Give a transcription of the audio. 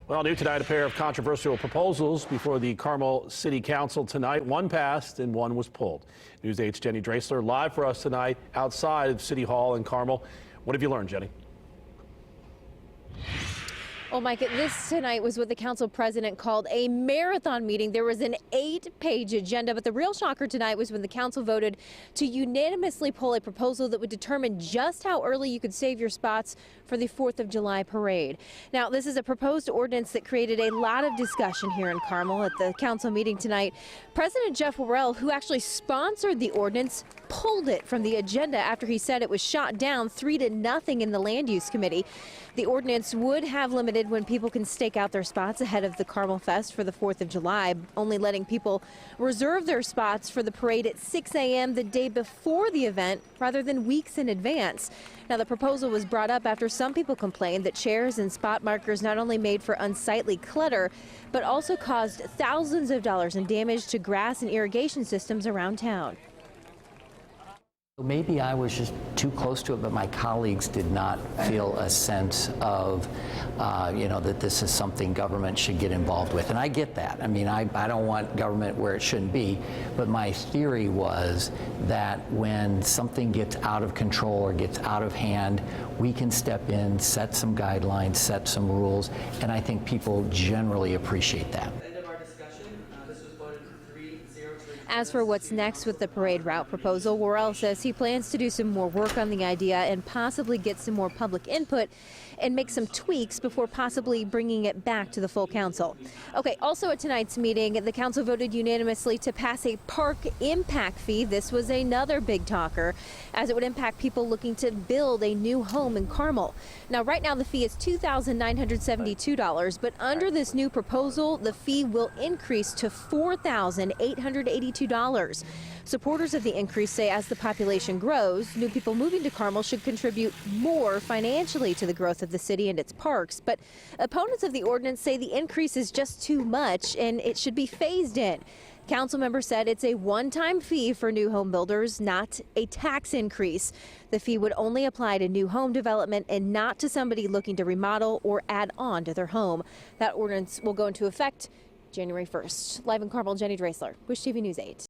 Well, new tonight, a pair of controversial proposals before the Carmel City Council tonight. One passed and one was pulled. News 8's Jenny Dreasler live for us tonight outside of City Hall in Carmel. What have you learned, Jenny? Well, Mike, this tonight was what the council president called a marathon meeting. There was an 8-page agenda, but the real shocker tonight was when the council voted to unanimously pull a proposal that would determine just how early you could save your spots for the 4th of July parade. Now, this is a proposed ordinance that created a lot of discussion here in Carmel at the council meeting tonight. President Jeff Worrell, who actually sponsored the ordinance, pulled it from the agenda after he said it was shot down 3-0 in the Land Use Committee. The ordinance would have limited when people can stake out their spots ahead of the Carmel Fest for the 4th of July, only letting people reserve their spots for the parade at 6 a.m. the day before the event rather than weeks in advance. Now, the proposal was brought up after some people complained that chairs and spot markers not only made for unsightly clutter, but also caused thousands of dollars in damage to grass and irrigation systems around town. Maybe I was just too close to it, but my colleagues did not feel a sense of, that this is something government should get involved with. And I get that. I mean, I don't want government where it shouldn't be. But my theory was that when something gets out of control or gets out of hand, we can step in, set some guidelines, set some rules. And I think people generally appreciate that. As for what's next with the parade route proposal, Worrell says he plans to do some more work on the idea and possibly get some more public input and make some tweaks before possibly bringing it back to the full council. Okay, also at tonight's meeting, the council voted unanimously to pass a park impact fee. This was another big talker, as it would impact people looking to build a new home in Carmel. Now, right now the fee is $2,972, but under this new proposal, the fee will increase to $4,882. Supporters of the increase say as the population grows, new people moving to Carmel should contribute more financially to the growth of the city and its parks. But opponents of the ordinance say the increase is just too much and it should be phased in. Council members said it's a one-time fee for new home builders, not a tax increase. The fee would only apply to new home development and not to somebody looking to remodel or add on to their home. That ordinance will go into effect January 1st. Live in Carmel, Jenny Dreasler, Wish TV News 8.